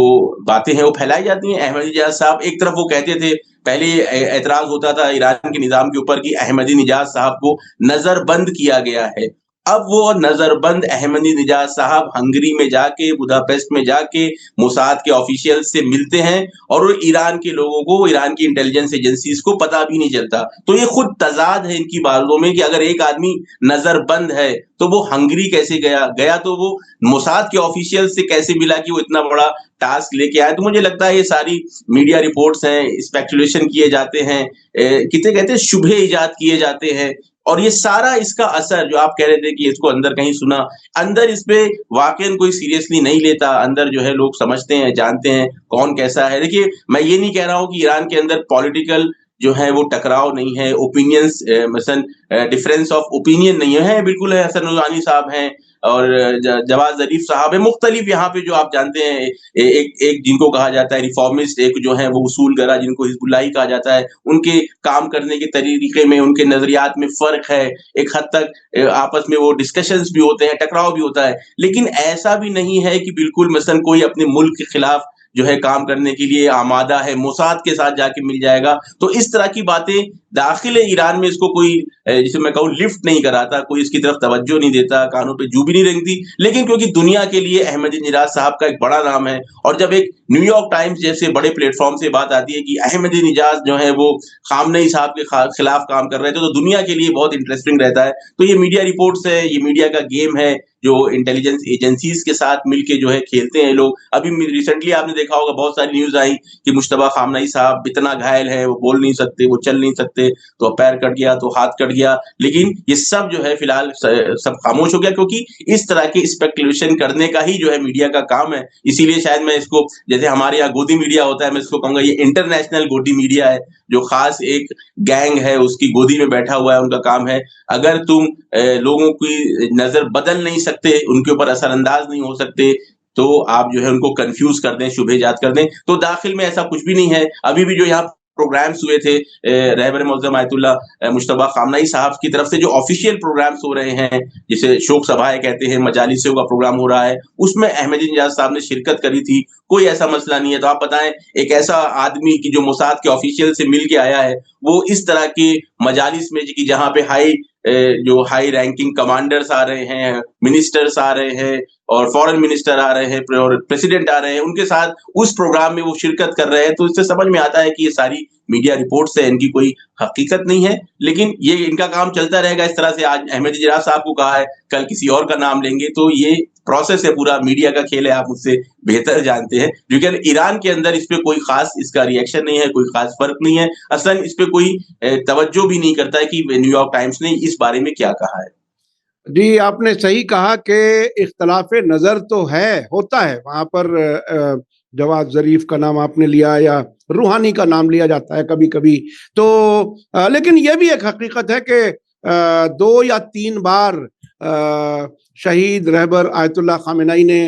बातें हैं वो फैलाई जाती हैं। अहमदीनेजाद साहब एक तरफ वो कहते थे, पहले एतराज़ होता था ईरान के निज़ाम के ऊपर कि अहमदीनेजाद साहब को नज़रबंद किया गया है। अब वो नज़रबंद अहमदीनेजाद साहब हंगरी में जाके, बुडापेस्ट में जाके मोसाद के ऑफिशियल्स से मिलते हैं, और वो ईरान के लोगों को, ईरान की इंटेलिजेंस एजेंसीज़ को पता भी नहीं चलता। तो ये खुद तज़ाद है इनकी बातों में कि अगर एक आदमी नज़रबंद है, तो वो हंगरी कैसे गया? गया तो वो मोसाद के ऑफिशियल्स से कैसे मिला कि वो इतना बड़ा टास्क लेके आया? तो मुझे लगता है ये सारी मीडिया रिपोर्ट्स हैं, स्पेकुलेशन किए जाते हैं, किसे कहते हैं, शुबहे ईजाद किए जाते हैं, और ये सारा इसका असर, जो आप कह रहे थे कि इसको अंदर कहीं सुना, अंदर इस पे वाक़ईन कोई सीरियसली नहीं लेता। अंदर जो है लोग समझते हैं, जानते हैं कौन कैसा है। देखिए, मैं ये नहीं कह रहा हूँ कि ईरान के अंदर पॉलिटिकल जो है वो टकराव नहीं है, ओपिनियंस मसलन डिफरेंस ऑफ ओपिनियन नहीं है, बिल्कुल है। हसन रूहानी साहब हैं और जवाद ज़रीफ साहब हैं, मुख्तलिफ यहाँ पे जो आप जानते हैं, एक जिनको कहा जाता है रिफॉर्मिस्ट, एक जो है वो उसूलगरा जिनको हिज़्बुल्लाही कहा जाता है, उनके काम करने के तरीके में, उनके नज़रियात में फ़र्क है। एक हद तक आपस में वो डिस्कशंस भी होते हैं, टकराव भी होता है, लेकिन ऐसा भी नहीं है कि बिल्कुल मसलन कोई अपने मुल्क के खिलाफ जो है काम करने के लिए आमादा है, मोसाद के साथ जाके मिल जाएगा। तो इस तरह की बातें दाखिले ईरान में इसको कोई जिसे मैं कहूँ लिफ्ट नहीं कराता, कोई इसकी तरफ तवज्जो नहीं देता, कानों पे जू भी नहीं रेंगती। लेकिन क्योंकि दुनिया के लिए अहमदीनेजाद साहब का एक बड़ा नाम है, और जब एक न्यूयॉर्क टाइम्स जैसे बड़े प्लेटफ़ॉर्म से बात आती है कि अहमदीनेजाद जो है वो खामनेई साहब के खिलाफ काम कर रहे थे, तो दुनिया के लिए बहुत इंटरेस्टिंग रहता है। तो ये मीडिया रिपोर्ट्स है, ये मीडिया का गेम है, जो इंटेलिजेंस एजेंसीज़ के साथ मिलके जो है खेलते हैं लोग। अभी रिसेंटली आपने देखा होगा, बहुत सारी न्यूज़ आई कि मुश्तबा खामनेई साहब इतना घायल हैं, वो बोल नहीं सकते, वो चल नहीं सकते, तो पैर कट गया, तो हाथ कट गया। लेकिन ये सब जो है फिलहाल सब खामोश हो गया, क्योंकि इस तरह के स्पेकुलेशन करने का ही जो है मीडिया का काम है। इसीलिए शायद मैं इसको, जैसे हमारे यहाँ गोदी मीडिया होता है, मैं इसको कहूँगा ये इंटरनेशनल गोदी मीडिया है, जो खास एक गैंग है उसकी गोदी में बैठा हुआ है, उनका काम है। अगर तुम लोगों की नज़र बदल नहीं सकते, उनके ऊपर असरअंदाज नहीं हो सकते, तो आप जो है उनको कन्फ्यूज़ कर दें, शुबहे ईजाद कर दें। तो दाखिल में ऐसा कुछ भी नहीं है। अभी भी जो यहाँ प्रोग्राम्स हुए थे रहबर मुअज़्ज़म आयतुल्लाह मुश्तबा खामनेई साहब की तरफ से, जो ऑफिशियल प्रोग्राम्स हो रहे हैं, जिसे शोक सभाएँ कहते हैं, मजालिसों का प्रोग्राम हो रहा है, उसमें अहमदीनेजाद साहब ने शिरकत करी थी। कोई ऐसा मसला नहीं है। तो आप बताएँ, एक ऐसा आदमी कि जो मोसाद के ऑफिशियल से मिल के आया है, वो इस तरह के मजालिस में कि जहाँ पे हाई जो हाई रैंकिंग कमांडर्स आ रहे हैं, मिनिस्टर्स आ रहे हैं और फॉरेन मिनिस्टर आ रहे हैं और प्रेसिडेंट आ रहे हैं, उनके साथ उस प्रोग्राम में वो शिरकत कर रहे हैं, तो इससे समझ में आता है कि ये सारी मीडिया रिपोर्ट्स है, इनकी कोई हकीकत नहीं है। लेकिन ये इनका काम चलता रहेगा इस तरह से। आज अहमद इजराज साहब को कहा है, कल किसी और का नाम लेंगे, तो ये प्रोसेस है, पूरा मीडिया का खेल है, आप मुझसे बेहतर जानते हैं। लेकिन ईरान के अंदर इस पे कोई खास इसका रिएक्शन नहीं है, कोई खास फर्क नहीं है, असल इस पे कोई तवज्जो भी नहीं करता है कि न्यूयॉर्क टाइम्स ने इस बारे में क्या कहा है। जी, आपने सही कहा कि इख्तलाफ नज़र तो है, होता है वहाँ पर। जवाद ज़रीफ का नाम आपने लिया या रूहानी का नाम लिया जाता है कभी-कभी, तो लेकिन ये भी एक हकीकत है कि 2 या 3 बार शहीद रहबर आयतुल्लाह खामेनी ने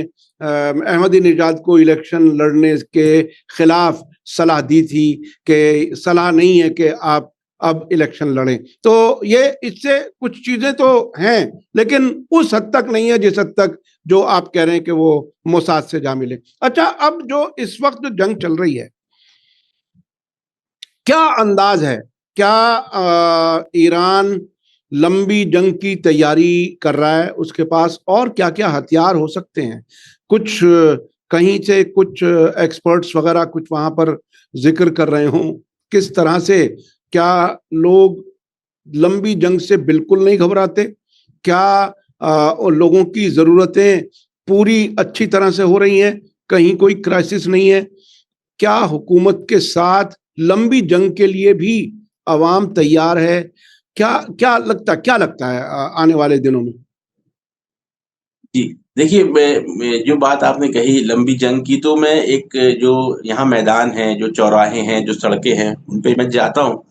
अहमदीनेजाद को इलेक्शन लड़ने के खिलाफ सलाह दी थी कि सलाह नहीं है कि आप अब इलेक्शन लड़ें। तो ये इससे कुछ चीजें तो हैं, लेकिन उस हद तक नहीं है जिस हद तक जो आप कह रहे हैं कि वो मोसाद से जा मिले। अच्छा, अब जो इस वक्त जंग चल रही है, क्या अंदाज है, क्या ईरान लंबी जंग की तैयारी कर रहा है? उसके पास और क्या क्या हथियार हो सकते हैं? कुछ कहीं से कुछ एक्सपर्ट्स वगैरह कुछ वहां पर जिक्र कर रहे हों, किस तरह से, क्या लोग लंबी जंग से बिल्कुल नहीं घबराते? क्या लोगों की जरूरतें पूरी अच्छी तरह से हो रही हैं, कहीं कोई क्राइसिस नहीं है? क्या हुकूमत के साथ लंबी जंग के लिए भी अवाम तैयार है? क्या क्या लगता है आने वाले दिनों में? जी, देखिए मैं जो बात आपने कही लंबी जंग की, तो मैं एक जो यहाँ मैदान है, जो चौराहे हैं, जो सड़कें हैं, उन पे मैं जाता हूँ,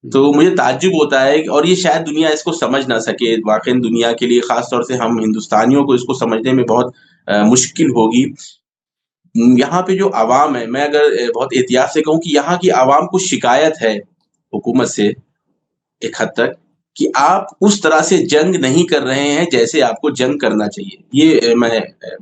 तो मुझे ताज्जुब होता है और ये शायद दुनिया इसको समझ ना सके। वाक़ई दुनिया के लिए ख़ास तौर से हम हिंदुस्तानियों को इसको समझने में बहुत मुश्किल होगी। यहाँ पे जो अवाम है, मैं अगर बहुत एहतियात से कहूँ कि यहाँ की अवाम को शिकायत है हुकूमत से एक हद तक कि आप उस तरह से जंग नहीं कर रहे हैं जैसे आपको जंग करना चाहिए। ये मैं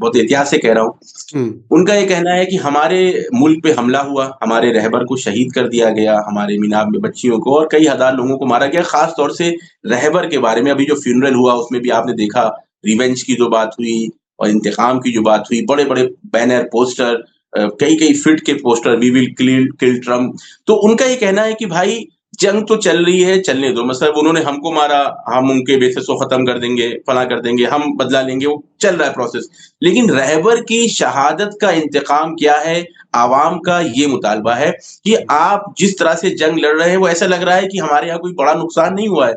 बहुत एहतियात से कह रहा हूँ। उनका ये कहना है कि हमारे मुल्क पे हमला हुआ, हमारे रहबर को शहीद कर दिया गया, हमारे मीनाब में बच्चियों को और कई हज़ार लोगों को मारा गया। ख़ास तौर से रहबर के बारे में अभी जो फ्यूनरल हुआ उसमें भी आपने देखा, रिवेंज की जो बात हुई और इंतकाम की जो बात हुई, बड़े-बड़े बैनर, पोस्टर, कई-कई फीट के poster, we will kill Trump. तो उनका ये कहना है कि भाई जंग तो चल रही है, चलने दो। मतलब उन्होंने हमको मारा, हम उनके बेसिस को खत्म कर देंगे, फलां कर देंगे, हम बदला लेंगे, वो चल रहा है प्रोसेस। लेकिन रहबर की शहादत का इंतकाम क्या है? आवाम का ये मुतालबा है कि आप जिस तरह से जंग लड़ रहे हैं, वो ऐसा लग रहा है कि हमारे यहाँ कोई बड़ा नुकसान नहीं हुआ है।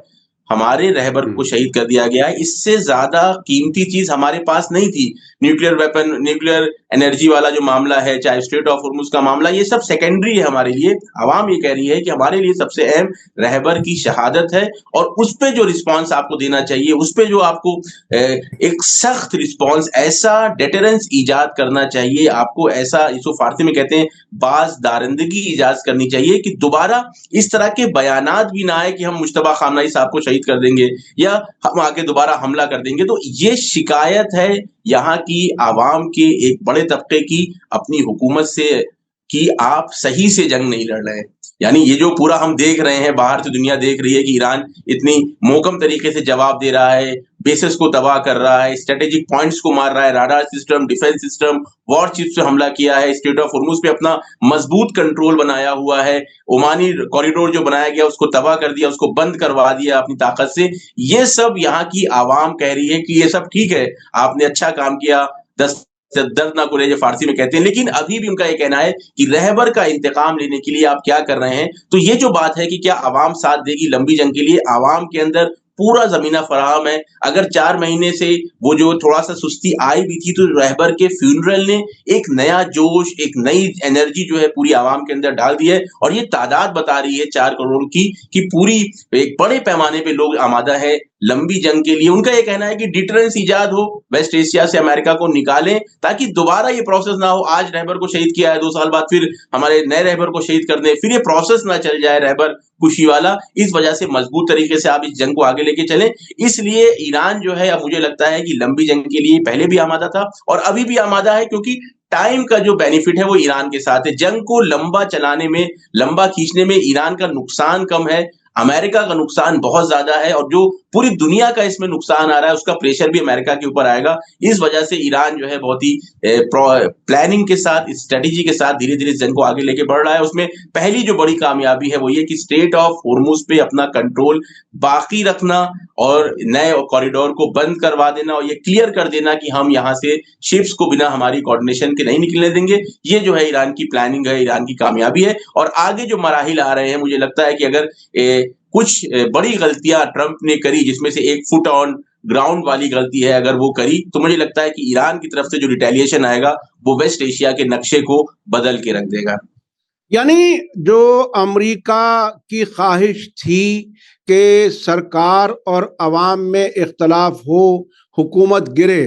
हमारे रहबर को शहीद कर दिया गया है, इससे ज़्यादा कीमती चीज़ हमारे पास नहीं थी। न्यूक्लियर वेपन, न्यूक्लियर एनर्जी वाला जो मामला है, चाहे स्ट्रेट ऑफ होर्मुज़ का मामला, ये सब सेकेंडरी है हमारे लिए। अवाम ये कह रही है कि हमारे लिए सबसे अहम रहबर की शहादत है और उस पे जो रिस्पॉन्स आपको देना चाहिए, उस पे जो आपको एक सख्त रिस्पॉन्स, ऐसा डेटरेंस ईजाद करना चाहिए, आपको ऐसा, इसको फारसी में कहते हैं, बाज़ दारंदगी ईजाद करनी चाहिए कि दोबारा इस तरह के बयानात भी ना आए कि हम मुज्तबा खामनई साहब को शहीद कर देंगे या हम आके दोबारा हमला कर देंगे। तो ये शिकायत है यहाँ की आवाम के एक बड़े तबके की अपनी हुकूमत से कि आप सही से जंग नहीं लड़ रहे हैं। यानी ये जो पूरा हम देख रहे हैं, बाहर से दुनिया देख रही है कि ईरान इतनी मोहकम तरीके से जवाब दे रहा है, बेसेस को तबाह कर रहा है, स्ट्रेटेजिक पॉइंट्स को मार रहा है, radar system, defence system, war chips पे हमला किया है, स्ट्रेट ऑफ होर्मुज़ पे अपना मजबूत कंट्रोल बनाया हुआ है, ओमानी कॉरिडोर जो बनाया गया उसको तबाह कर दिया, उसको बंद करवा दिया अपनी ताकत से। ये सब यहाँ की आवाम कह रही है कि ये सब ठीक है, आपने अच्छा काम किया, 10 दर्दनाक गुरेज़ फारसी में कहते हैं। लेकिन अभी भी उनका ये कहना है कि रहबर का इंतकाम लेने के लिए आप क्या कर रहे हैं? तो ये जो बात है कि क्या आवाम साथ देगी लंबी जंग के लिए, आवाम के अंदर पूरा ज़मीना फराहम है। अगर 4 महीने से वो जो थोड़ा-सा सुस्ती आई भी थी, तो रहबर के फ्यूनरल ने एक नया जोश, एक नई एनर्जी जो है पूरी आवाम के अंदर डाल दी है और ये तादाद बता रही है 4 करोड़ की कि पूरी एक बड़े पैमाने पे लोग आमादा है लंबी जंग के लिए। उनका ये कहना है कि डिटरेंस ईजाद हो, वेस्ट एशिया से अमेरिका को निकालें ताकि दोबारा ये प्रोसेस ना हो। आज रहबर को शहीद किया है, 2 साल बाद फिर हमारे नए रहबर को शहीद कर दें, फिर ये प्रोसेस ना चल जाए रहबर खुशी वाला। इस वजह से मजबूत तरीके से आप इस जंग को आगे लेके चलें। इसलिए ईरान जो है, अब मुझे लगता है कि लंबी जंग के लिए पहले भी आमादा था और अभी भी आमादा है, क्योंकि टाइम का जो बेनिफिट है वो ईरान के साथ है। जंग को लंबा चलाने में, लंबा खींचने में ईरान का नुकसान कम है। अमेरिका का नुकसान बहुत ज़्यादा है और जो पूरी दुनिया का इसमें नुकसान आ रहा है, उसका प्रेशर भी अमेरिका के ऊपर आएगा। इस वजह से ईरान जो है बहुत ही प्लानिंग के साथ, स्ट्रेटेजी के साथ धीरे-धीरे इस जंग को आगे लेके बढ़ रहा है। उसमें पहली जो बड़ी कामयाबी है वो ये कि स्ट्रेट ऑफ हॉर्मुज़ पे अपना कंट्रोल बाकी रखना और नए कॉरिडोर को बंद करवा देना और ये क्लियर कर देना कि हम यहाँ से शिप्स को बिना हमारी कोऑर्डिनेशन के नहीं निकलने देंगे। ये जो है ईरान की प्लानिंग है, ईरान की कामयाबी है और आगे जो मराहिल आ रहे हैं, मुझे लगता है कि अगर कुछ बड़ी गलतियां ट्रंप ने करी, जिसमें से एक फुट ऑन ग्राउंड वाली गलती है, अगर वो करी, तो मुझे लगता है कि ईरान की तरफ से जो रिटेलिएशन आएगा वो वेस्ट एशिया के नक्शे को बदल के रख देगा। यानी जो अमेरिका की ख्वाहिश थी कि सरकार और अवाम में इख्तलाफ हो, हुकूमत गिरे,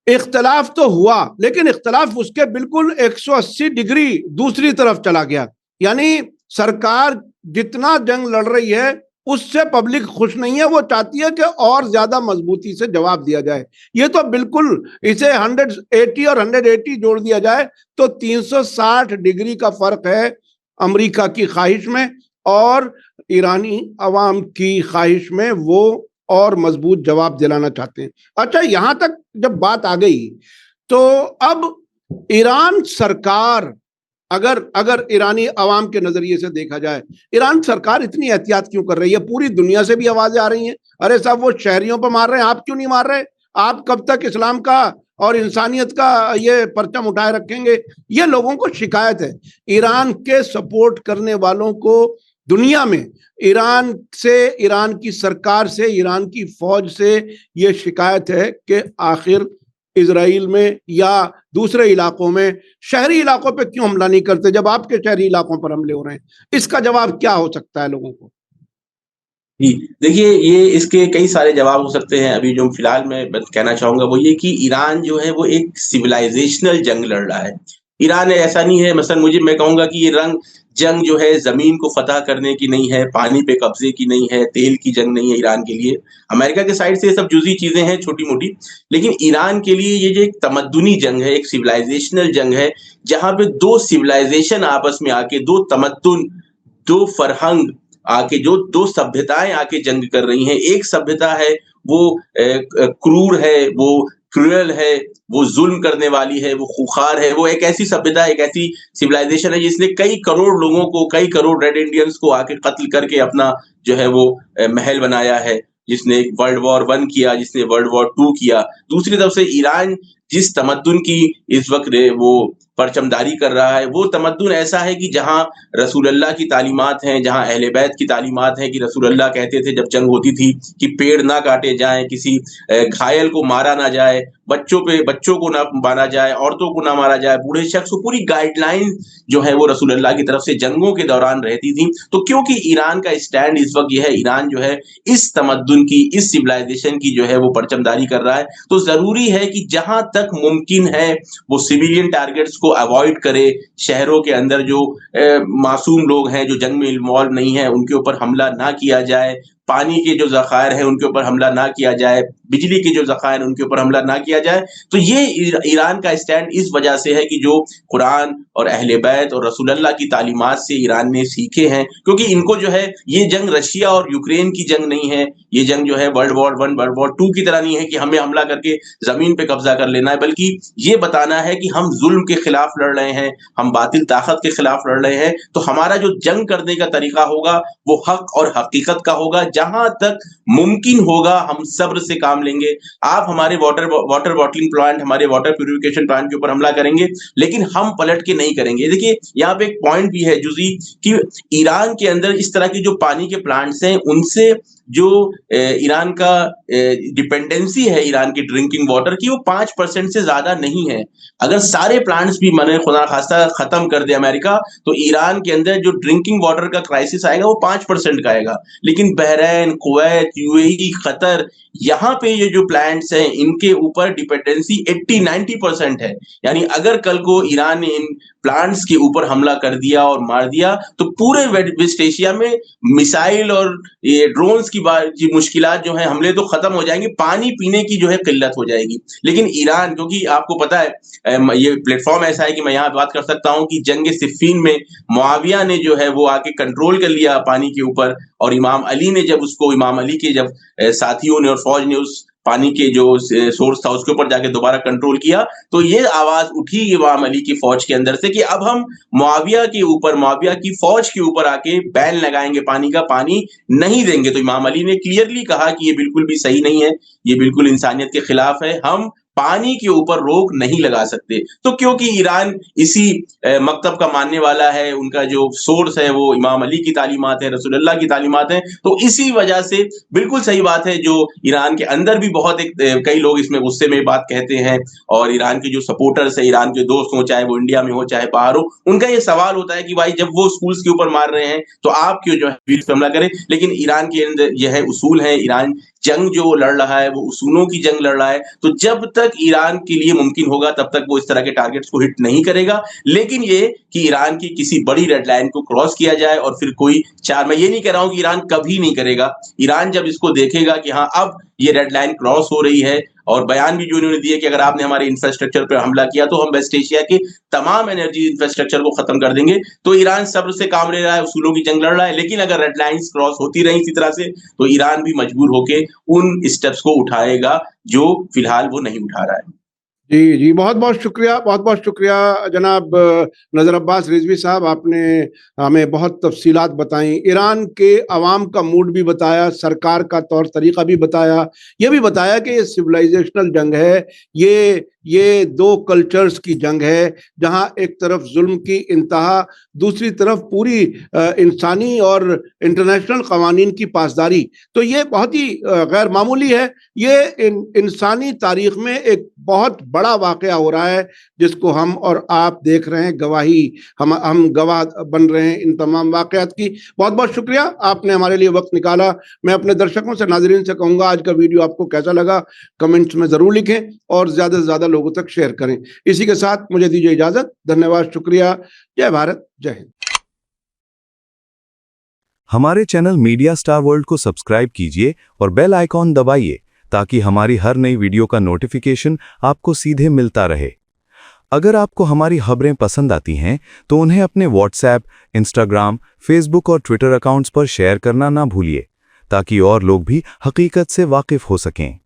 इख्तलाफ तो हुआ, लेकिन इख्तलाफ उसके बिल्कुल 180 डिग्री दूसरी तरफ चला गया। यानी सरकार जितना जंग लड़ रही है उससे पब्लिक खुश नहीं है, वो चाहती है कि और ज्यादा मजबूती से जवाब दिया जाए। ये तो बिल्कुल, इसे 180 और 180 जोड़ दिया जाए तो 360 डिग्री का फर्क है अमेरिका की ख्वाहिश में और ईरानी अवाम की ख्वाहिश में। वो और मजबूत जवाब दिलाना चाहते हैं। अच्छा, यहां तक जब बात आ गई तो अब ईरान सरकार, अगर ईरानी अवाम के नजरिए से देखा जाए, ईरान सरकार इतनी एहतियात क्यों कर रही है? पूरी दुनिया से भी आवाजें आ रही हैं, अरे साहब वो शहरियों पर मार रहे हैं, आप क्यों नहीं मार रहे? आप कब तक इस्लाम का और इंसानियत का ये परचम उठाए रखेंगे? ये लोगों को शिकायत है ईरान के सपोर्ट करने वालों को दुनिया में। ईरान से, ईरान की सरकार से, ईरान की फौज से ये शिकायत है कि आखिर इजराइल में या दूसरे इलाकों में, शहरी इलाकों पे क्यों हमला नहीं करते जब आपके शहरी इलाकों पर हमले हो रहे हैं? इसका जवाब क्या हो सकता है लोगों को? जी, देखिए ये इसके कई सारे जवाब हो सकते हैं। अभी जो फिलहाल मैं बस कहना चाहूँगा वो ये कि ईरान जो है वो एक सिविलाइज़ेशनल जंग लड़ रहा है। ईरान ऐसा नहीं है, मसलन मैं कहूँगा कि ये जंग जो है ज़मीन को फ़तह करने की नहीं है, पानी पे कब्ज़े की नहीं है, तेल की जंग नहीं है ईरान के लिए। अमेरिका के साइड से ये सब जुज़ी चीज़ें हैं छोटी-मोटी, लेकिन ईरान के लिए ये जो एक तमद्दुनी जंग है, एक सिविलाइज़ेशनल जंग है, जहाँ पे 2 सिविलाइज़ेशन आपस में आके, 2 तमद्दुन, 2 फ़रहंग आके, जो 2 सभ्यताएँ आके जंग कर रही हैं। एक सभ्यता है वो क्रूर है, वो क्रूअल है, वो ज़ुल्म करने वाली है, वो खूंखार है। वो एक ऐसी सभ्यता, एक ऐसी सिविलाइज़ेशन है जिसने कई करोड़ लोगों को, कई करोड़ रेड इंडियंस को आके कत्ल करके अपना जो है वो महल बनाया है। जिसने वर्ल्ड वॉर 1 किया, जिसने वर्ल्ड वॉर 2 किया। दूसरी तरफ से ईरान जिस तमद्दुन की इस वक़्त वो परचमदारी कर रहा है, वो तमद्दुन ऐसा है कि जहाँ रसूल अल्लाह की तालीमात हैं, जहाँ अहले बैत की तालीमात हैं कि रसूल अल्लाह कहते थे जब जंग होती थी कि पेड़ ना काटे जाएँ, किसी घायल को मारा ना जाए, बच्चों को ना मारा जाए, औरतों को ना मारा जाए, बूढ़े शख्स को, पूरी गाइडलाइन जो है वो रसूल अल्लाह की तरफ से जंगों के दौरान रहती थी। तो क्योंकि ईरान का स्टैंड इस वक़्त ये है, ईरान जो है इस तमद्दुन की, इस सिविलाइज़ेशन की जो है वो परचमदारी कर रहा है, तो ज़रूरी है कि जहाँ तक मुमकिन है वो सिविलियन टारगेट्स को अवॉइड करे। शहरों के अंदर जो मासूम लोग हैं, जो जंग में इन्वॉल्व नहीं है, उनके ऊपर हमला ना किया जाए। पानी के जो ज़खायर हैं उनके ऊपर हमला ना किया जाए, बिजली के जो ज़खायर हैं उनके ऊपर हमला ना किया जाए। तो ये ईरान का स्टैंड इस वजह से है कि जो कुरान और अहले बैत और रसूल अल्लाह की तालीमात से ईरान ने सीखे हैं, क्योंकि इनको जो है ये जंग रशिया और यूक्रेन की जंग नहीं है। ये जंग जो है वर्ल्ड वॉर 1, वर्ल्ड वॉर 2 की तरह नहीं है कि हमें हमला करके ज़मीन पे कब्ज़ा कर लेना है, बल्कि ये बताना है कि हम ज़ुल्म के खिलाफ लड़ रहे हैं, हम बातिल ताकत के खिलाफ लड़ रहे हैं। तो हमारा जो जंग करने का तरीका होगा वो हक और हकीकत का होगा। जहां तक मुमकिन होगा हम सब्र से काम लेंगे। आप हमारे वाटर बॉटलिंग प्लांट, हमारे वाटर प्यूरिफिकेशन प्लांट के ऊपर हमला करेंगे, लेकिन हम पलट के नहीं करेंगे। देखिए यहाँ पे एक पॉइंट भी है जुजी कि ईरान के अंदर इस तरह की जो पानी के प्लांट्स हैं उनसे जो ईरान का डिपेंडेंसी है ईरान की ड्रिंकिंग वाटर की, वो 5% से ज्यादा नहीं है। अगर सारे प्लांट्स भी मने खुदा खास्ता खत्म कर दे अमेरिका, तो ईरान के अंदर जो ड्रिंकिंग वाटर का क्राइसिस आएगा वो 5% का आएगा। लेकिन बहरैन, कुवैत, यूएई, कतर, यहाँ पे ये जो प्लांट्स हैं इनके ऊपर डिपेंडेंसी 80-90% है। यानी अगर कल को ईरान ने इन प्लांट्स के ऊपर हमला कर दिया और मार दिया, तो पूरे वेस्ट एशिया में मिसाइल और ये ड्रोन्स की मुश्किलात जो है, हमले तो खत्म हो जाएंगे, पानी पीने की जो है किल्लत हो जाएगी। लेकिन ईरान, क्योंकि आपको पता है ये प्लेटफॉर्म ऐसा है कि मैं यहाँ बात कर सकता हूँ कि जंग सिफ़ीन में मुआविया ने जो है वो आके कंट्रोल कर लिया पानी के ऊपर, और इमाम अली ने जब उसको, इमाम अली के जब साथियों ने और फौज ने उस पानी के जो सोर्स था उसके ऊपर जाके दोबारा कंट्रोल किया, तो ये आवाज उठी इमाम अली की फौज के अंदर से कि अब हम मुआविया के ऊपर, मुआविया की फौज के ऊपर आके बैन लगाएंगे, पानी का, पानी नहीं देंगे। तो इमाम अली ने क्लियरली कहा कि ये बिल्कुल भी सही नहीं है, ये बिल्कुल इंसानियत के खिलाफ है, हम पानी के ऊपर रोक नहीं लगा सकते। तो क्योंकि ईरान इसी मकतब का मानने वाला है, उनका जो सोर्स है वो इमाम अली की तालीमात है, रसूलुल्लाह की तालीमात है, तो इसी वजह से बिल्कुल सही बात है, जो ईरान के अंदर भी बहुत कई लोग इसमें गुस्से में बात कहते हैं, और ईरान के जो सपोर्टर्स है, ईरान के दोस्त हो, चाहे वो इंडिया में हो चाहे बाहर हो, उनका ये सवाल होता है कि भाई जब वो स्कूल्स के ऊपर मार रहे हैं तो आप क्यों जो है बीच पे हमला करें। लेकिन ईरान के अंदर यह है उसूल है, ईरान जंग जो लड़ रहा है वो उसूलों की जंग लड़ रहा है, तो जब तक ईरान के लिए मुमकिन होगा तब तक वो इस तरह के टारगेट्स को हिट नहीं करेगा। लेकिन ये कि ईरान की किसी बड़ी रेड लाइन को क्रॉस किया जाए और फिर कोई मैं ये नहीं कह रहा हूं कि ईरान कभी नहीं करेगा, ईरान जब इसको देखेगा कि हाँ अब ये रेड लाइन क्रॉस हो रही है, और बयान भी जो इन्होंने दिए कि अगर आपने हमारे इंफ्रास्ट्रक्चर पर हमला किया तो हम वेस्ट एशिया के तमाम एनर्जी इंफ्रास्ट्रक्चर को खत्म कर देंगे। तो ईरान सब्र से काम ले रहा है, उसूलों की जंग लड़ रहा है, लेकिन अगर रेड लाइंस क्रॉस होती रही इसी तरह से तो ईरान भी मजबूर होके उन स्टेप्स को उठाएगा जो फिलहाल वो नहीं उठा रहा है। जी, जी, बहुत-बहुत शुक्रिया, बहुत-बहुत शुक्रिया जनाब नज़र अब्बास रिज़वी साहब, आपने हमें बहुत तफ़सीलात बताई, ईरान के अवाम का मूड भी बताया, सरकार का तौर तरीक़ा भी बताया, ये भी बताया कि ये सिविलाइज़ेशनल जंग है, ये 2 कल्चर्स की जंग है, जहाँ एक तरफ ज़ुल्म की इंतहा, दूसरी तरफ पूरी इंसानी और इंटरनेशनल क़वानीन की पासदारी। तो ये बहुत ही गैर मामूली है, ये इंसानी तारीख़ में एक बहुत बड़ा वाक़या हो रहा है, जिसको हम और आप देख रहे हैं, गवाही हम गवाह बन रहे हैं इन तमाम वाक़यात की। बहुत-बहुत शुक्रिया, आपने हमारे लिए वक़्त निकाला। मैं अपने दर्शकों से, नाज़रीन से कहूँगा, आज का वीडियो आपको कैसा लगा कमेंट्स में ज़रूर लिखें और ज़्यादा से ज़्यादा लोगों तक शेयर करें। इसी के साथ मुझे दीजिए इजाज़त। धन्यवाद, शुक्रिया। जय भारत, जय हिंद। हमारे चैनल मीडिया स्टार वर्ल्ड को सब्सक्राइब कीजिए और बेल आइकॉन दबाइए ताकि हमारी हर नई वीडियो का नोटिफिकेशन आपको सीधे मिलता रहे। अगर आपको हमारी खबरें पसंद आती हैं तो उन्हें अपने व्हाट्सएप, इंस्टाग्राम, फेसबुक और ट्विटर अकाउंट्स पर शेयर करना ना भूलिए ताकि और लोग भी हकीकत से वाकिफ हो सकें।